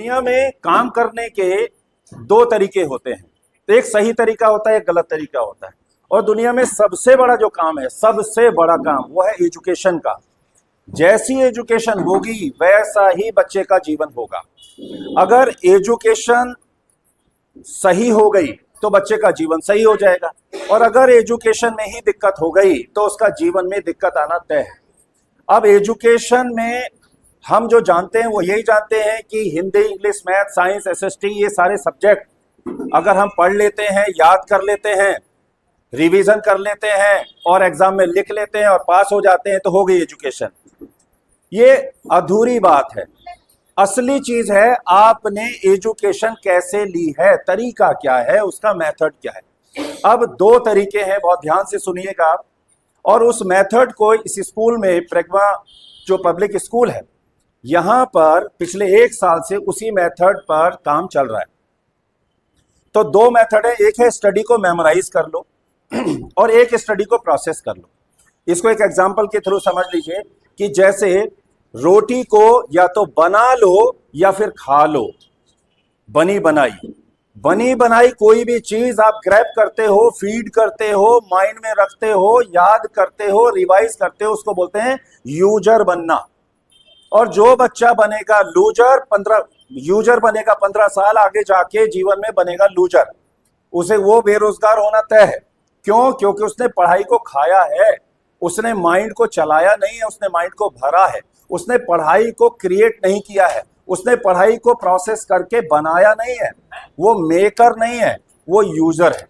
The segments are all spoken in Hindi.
दुनिया में काम करने के दो तरीके होते हैं। तो एक सही तरीका होता है, एक गलत तरीका होता है। और दुनिया में सबसे बड़ा जो काम है, सबसे बड़ा काम, वो है एजुकेशन का। जैसी एजुकेशन होगी वैसा ही बच्चे का जीवन होगा। अगर एजुकेशन सही हो गई तो बच्चे का जीवन सही हो जाएगा, और अगर एजुकेशन में ही दिक्कत हो गई तो उसका जीवन में दिक्कत आना तय है। अब एजुकेशन में हम जो जानते हैं वो यही जानते हैं कि Hindi, English, math, science, SST, ये सारे सब्जेक्ट अगर हम पढ़ लेते हैं, याद कर लेते हैं, रिवीजन कर लेते हैं और एग्जाम में लिख लेते हैं और पास हो जाते हैं तो हो गई एजुकेशन। ये अधूरी बात है। असली चीज है आपने एजुकेशन कैसे ली है, तरीका क्या है, उसका मेथड क्या है। अब दो तरीके हैं, बहुत ध्यान से सुनिएगा। और उस मेथड को इस स्कूल में, प्रेगमा जो पब्लिक स्कूल है, यहां पर पिछले 1 साल से उसी मेथड पर काम चल रहा है। तो दो मेथड है, एक है स्टडी को मेमोराइज कर लो और एक स्टडी को प्रोसेस कर लो। इसको एक एग्जांपल के थ्रू समझ लीजिए कि जैसे रोटी को या तो बना लो या फिर खा लो। बनी बनाई कोई भी चीज आप ग्रैब करते हो, फीड करते हो, माइंड में रखते हो, याद करते हो, रिवाइज करते हो, उसको बोलते हैं यूजर बनना। और जो बच्चा बनेगा यूजर बनेगा 15 साल आगे जाके जीवन में बनेगा लूजर, उसे वो बेरोजगार होना तय है। क्यों? क्योंकि उसने पढ़ाई को खाया है, उसने माइंड को चलाया नहीं है, उसने माइंड को भरा है, उसने पढ़ाई को क्रिएट नहीं किया है, उसने पढ़ाई को प्रोसेस करके बनाया नहीं है। वो मेकर नहीं है, वो यूजर है।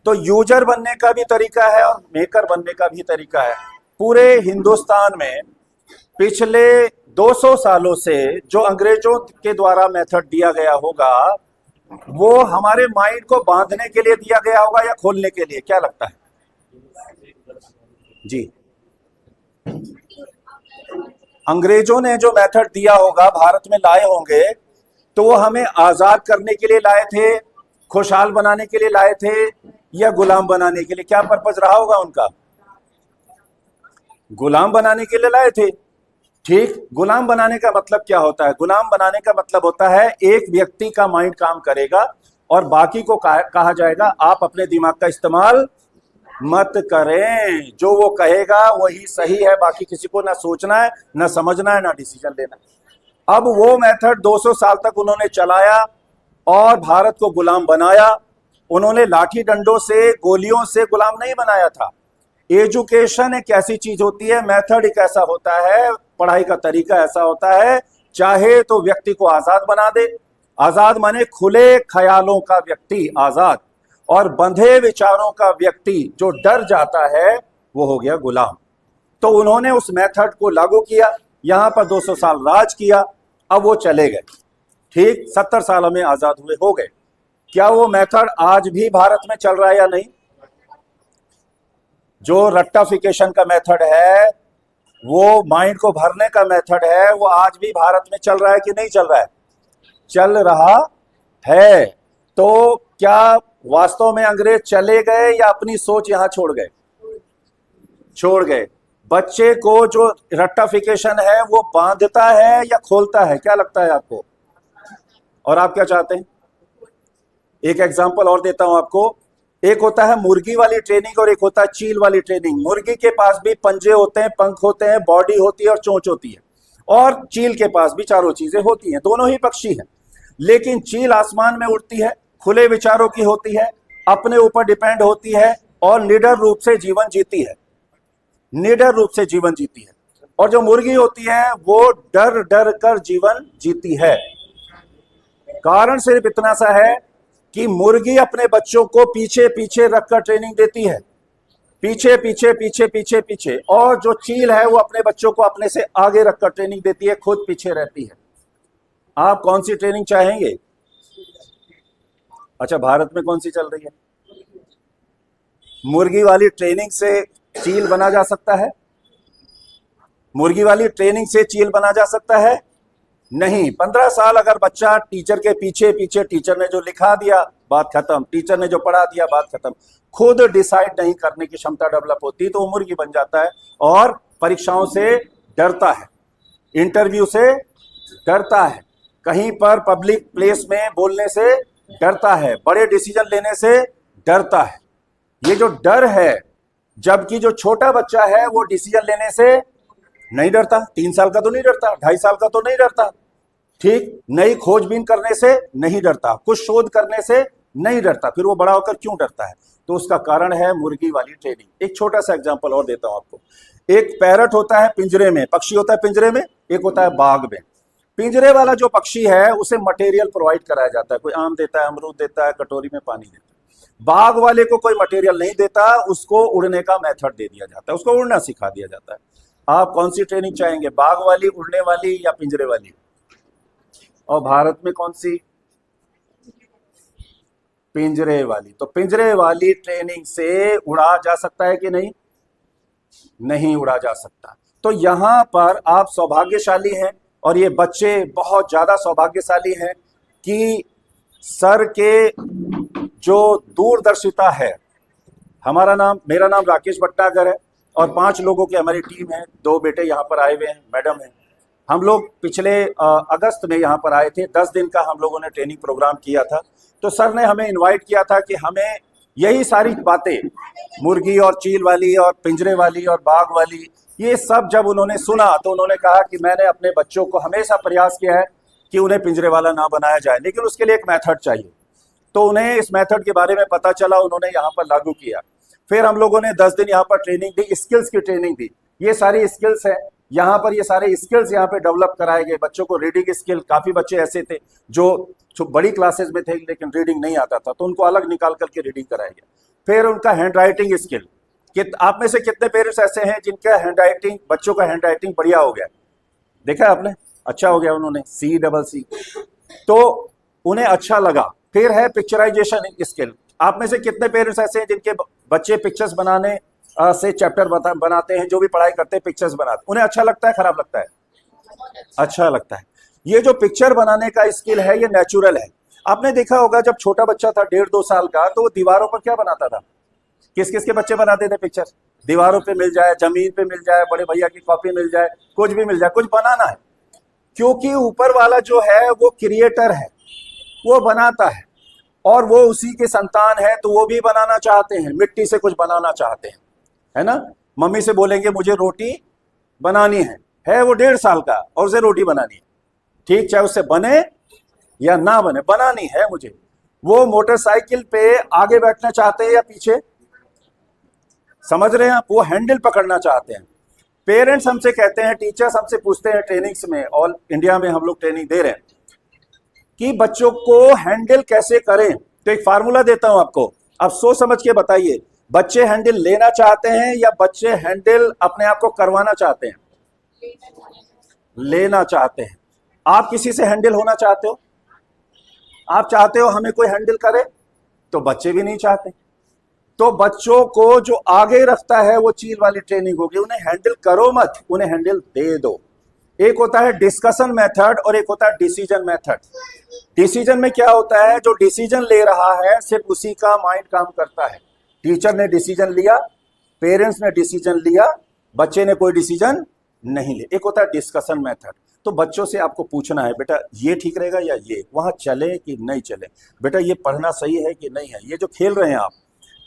तो यूजर बनने का भी तरीका है और मेकर बनने का भी तरीका है। पूरे हिंदुस्तान में पिछले 200 सालों से जो अंग्रेजों के द्वारा मेथड दिया गया होगा, वो हमारे माइंड को बांधने के लिए दिया गया होगा या खोलने के लिए, क्या लगता है जी? अंग्रेजों ने जो मेथड दिया होगा, भारत में लाए होंगे, तो वो हमें आजाद करने के लिए लाए थे, खुशहाल बनाने के लिए लाए थे, या गुलाम बनाने के लिए? क्या पर्पज रहा होगा उनका? गुलाम बनाने के लिए लाए थे। ठीक, गुलाम बनाने का मतलब क्या होता है? गुलाम बनाने का मतलब होता है एक व्यक्ति का माइंड काम करेगा और बाकी को कहा जाएगा आप अपने दिमाग का इस्तेमाल मत करें, जो वो कहेगा वही सही है, बाकी किसी को ना सोचना है, ना समझना है, ना डिसीजन लेना है। अब वो मेथड 200 साल तक उन्होंने चलाया और भारत को गुलाम बनाया। उन्होंने लाठी डंडों से, गोलियों से गुलाम नहीं बनाया था। एजुकेशन एक ऐसी चीज होती है, मेथड एक ऐसा होता है, पढ़ाई का तरीका ऐसा होता है, चाहे तो व्यक्ति को आजाद बना दे। आजाद माने खुले ख्यालों का व्यक्ति आजाद, और बंधे विचारों का व्यक्ति जो डर जाता है वो हो गया गुलाम। तो उन्होंने उस मेथड को लागू किया, यहां पर 200 साल राज किया, अब वो चले गए। ठीक, 70 सालों में आजाद हुए, हो गए। क्या वो मेथड आज भी भारत में चल रहा है या नहीं? जो रट्टाफिकेशन का मेथड है, वो माइंड को भरने का मेथड है, वो आज भी भारत में चल रहा है कि नहीं चल रहा है? चल रहा है। तो क्या वास्तव में अंग्रेज चले गए या अपनी सोच यहां छोड़ गए? छोड़ गए। बच्चे को जो रट्टाफिकेशन है वो बांधता है या खोलता है, क्या लगता है आपको? और आप क्या चाहते हैं? एक एग्जांपल और देता हूं आपको। एक होता है मुर्गी वाली ट्रेनिंग और एक होता है चील वाली ट्रेनिंग। मुर्गी के पास भी पंजे होते हैं, पंख होते हैं, बॉडी होती है और चोंच होती है, और चील के पास भी चारों चीजें होती हैं। दोनों ही पक्षी हैं, लेकिन चील आसमान में उड़ती है, खुले विचारों की होती है, अपने ऊपर डिपेंड होती है और निडर रूप से जीवन जीती है, निडर रूप से जीवन जीती है। और जो मुर्गी होती है वो डर डर कर जीवन जीती है। कारण सिर्फ इतना सा है कि मुर्गी अपने बच्चों को पीछे पीछे रखकर ट्रेनिंग देती है, पीछे पीछे पीछे पीछे पीछे, और जो चील है वो अपने बच्चों को अपने से आगे रखकर ट्रेनिंग देती है, खुद पीछे रहती है। आप कौन सी ट्रेनिंग चाहेंगे? अच्छा, भारत में कौन सी चल रही है? मुर्गी वाली ट्रेनिंग से चील बना जा सकता है? मुर्गी वाली ट्रेनिंग से चील बना जा सकता है? नहीं। 15 साल अगर बच्चा टीचर के पीछे पीछे, टीचर ने जो लिखा दिया बात खत्म, टीचर ने जो पढ़ा दिया बात खत्म, खुद डिसाइड नहीं करने की क्षमता डेवलप होती तो वो मुर्गी बन जाता है और परीक्षाओं से डरता है, इंटरव्यू से डरता है। कहीं पर पब्लिक प्लेस में बोलने से डरता है, बड़े डिसीजन लेने से डरता है। ये जो डर है, जबकि जो छोटा बच्चा है वो डिसीजन लेने से नहीं डरता। 3 साल का तो नहीं डरता, 2.5 साल का तो नहीं डरता, ठीक, नई खोजबीन करने से नहीं डरता, कुछ शोध करने से नहीं डरता, फिर वो बड़ा होकर क्यों डरता है? तो उसका कारण है मुर्गी वाली ट्रेनिंग। एक छोटा सा एग्जांपल और देता हूं आपको। एक पैरट होता है पिंजरे में, पक्षी होता है पिंजरे में, एक होता है बाग में। पिंजरे वाला जो पक्षी है उसे मटेरियल प्रोवाइड कराया जाता है, कोई आम देता है, अमरूद देता है, कटोरी में पानी देता है। बाग वाले को कोई मटेरियल नहीं देता, उसको उड़ने का मेथड दे दिया जाता है, उसको उड़ना सिखा दिया जाता है। आप कौन सी ट्रेनिंग चाहेंगे, बाग वाली, उड़ने वाली, या पिंजरे वाली? और भारत में कौन सी? पिंजरे वाली। तो पिंजरे वाली ट्रेनिंग से उड़ा जा सकता है कि नहीं? नहीं उड़ा जा सकता। तो यहां पर आप सौभाग्यशाली हैं, और ये बच्चे बहुत ज्यादा सौभाग्यशाली हैं कि सर के जो दूरदर्शिता है, मेरा नाम राकेश भट्टागर है, और 5 लोगों की हमारी टीम है। 2 बेटे यहाँ पर आए हुए हैं, मैडम है। हम लोग पिछले अगस्त में यहाँ पर आए थे, 10 दिन का हम लोगों ने ट्रेनिंग प्रोग्राम किया था। तो सर ने हमें इनवाइट किया था कि हमें यही सारी बातें, मुर्गी और चील वाली और पिंजरे वाली और बाग वाली, ये सब जब उन्होंने सुना तो उन्होंने कहा कि मैंने अपने बच्चों को हमेशा प्रयास किया है कि उन्हें पिंजरे वाला ना बनाया जाए, लेकिन उसके लिए एक मेथड चाहिए। तो उन्हें इस मेथड के बारे में पता चला, उन्होंने यहाँ पर लागू किया। फिर हम लोगों ने 10 दिन यहाँ पर ट्रेनिंग दी, स्किल्स की ट्रेनिंग दी। ये सारी स्किल्स है यहाँ पर, ये सारे स्किल्स यहाँ पे डेवलप कराए गए बच्चों को। रीडिंग स्किल, काफी बच्चे ऐसे थे जो बड़ी क्लासेस में थे लेकिन रीडिंग नहीं आता था, तो उनको अलग निकाल करके रीडिंग कराया गया। फिर उनका हैंड राइटिंग स्किल, आप में से कितने पेरेंट्स ऐसे हैं जिनका हैंड राइटिंग, बच्चों का हैंड राइटिंग बढ़िया हो गया? देखा आपने, अच्छा हो गया, उन्होंने CCC, तो उन्हें अच्छा लगा। फिर है पिक्चराइजेशन स्किल। आप में से कितने पेरेंट्स ऐसे हैं जिनके बच्चे पिक्चर्स बनाने से चैप्टर बनाते हैं, जो भी पढ़ाई करते हैं पिक्चर्स बनाते, उन्हें अच्छा लगता है, खराब लगता है? अच्छा लगता है। ये जो पिक्चर बनाने का स्किल है ये नेचुरल है। आपने देखा होगा जब छोटा बच्चा था 1.5-2 साल का, तो वो दीवारों पर क्या बनाता था? किस किस के बच्चे बनाते थे पिक्चर? दीवारों पे मिल जाए, जमीन पे मिल जाए, बड़े भैया की कॉपी मिल जाए, कुछ भी मिल जाए, कुछ बनाना है। क्योंकि ऊपर वाला जो है वो क्रिएटर है, वो बनाता है, और वो उसी के संतान है, तो वो भी बनाना चाहते हैं, मिट्टी से कुछ बनाना चाहते हैं, है ना? मम्मी से बोलेंगे मुझे रोटी बनानी है वो 1.5 साल का, और उसे रोटी बनानी है, ठीक, चाहे उससे बने या ना बने, बनानी है मुझे। वो मोटरसाइकिल पे आगे बैठना चाहते हैं या पीछे? समझ रहे हैं आप? वो हैंडल पकड़ना चाहते हैं। पेरेंट्स हमसे कहते हैं, टीचर्स हमसे पूछते हैं ट्रेनिंग्स में, ऑल इंडिया में हम लोग ट्रेनिंग दे रहे हैं कि बच्चों को हैंडल कैसे करें। तो एक फार्मूला देता हूं आपको, आप सोच समझ के बताइए, बच्चे हैंडल लेना चाहते हैं या बच्चे हैंडल अपने आप को करवाना चाहते हैं? लेना चाहते हैं। आप किसी से हैंडल होना चाहते हो? आप चाहते हो हमें कोई हैंडल करे? तो बच्चे भी नहीं चाहते। तो बच्चों को जो आगे रखता है वो चील वाली ट्रेनिंग होगी, उन्हें हैंडल करो मत, उन्हें हैंडल दे दो। एक होता है डिस्कशन मेथड और एक होता है डिसीजन मेथड। डिसीजन में क्या होता है, जो डिसीजन ले रहा है सिर्फ उसी का माइंड काम करता है। टीचर ने डिसीजन लिया, पेरेंट्स ने डिसीजन लिया, बच्चे ने कोई डिसीजन नहीं लिया। एक होता है डिस्कशन मेथड। तो बच्चों से आपको पूछना है, बेटा ये ठीक रहेगा या ये, वहां चले कि नहीं चले, बेटा ये पढ़ना सही है कि नहीं है, ये जो खेल रहे हैं आप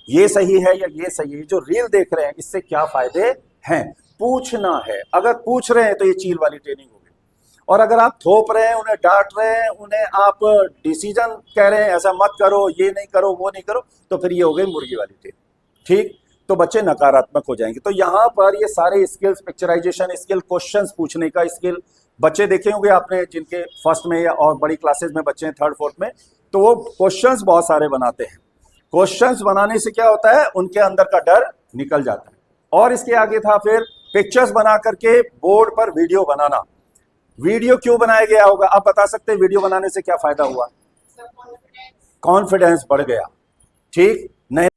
ये सही है या ये सही है, जो रील देख रहे हैं इससे क्या फायदे हैं, पूछना है। अगर पूछ रहे हैं तो ये चील वाली ट्रेनिंग होगी, और अगर आप थोप रहे हैं, उन्हें डांट रहे हैं, उन्हें आप डिसीजन कह रहे हैं ऐसा मत करो, ये नहीं करो, वो नहीं करो, तो फिर ये हो गई मुर्गी वाली ट्रेनिंग, ठीक। तो बच्चे नकारात्मक हो जाएंगे। तो यहाँ पर ये सारे स्किल्स, पिक्चराइजेशन स्किल, क्वेश्चंस पूछने का स्किल, बच्चे देखे होंगे आपने जिनके फर्स्ट में या और बड़ी क्लासेस में बच्चे हैं, 3rd 4th में, तो वो क्वेश्चंस बहुत सारे बनाते हैं। क्वेश्चंस बनाने से क्या होता है, उनके अंदर का डर निकल जाता है। और इसके आगे था फिर पिक्चर्स बना करके बोर्ड पर वीडियो बनाना। वीडियो क्यों बनाया गया होगा, आप बता सकते हैं वीडियो बनाने से क्या फायदा हुआ? कॉन्फिडेंस बढ़ गया, ठीक। नहीं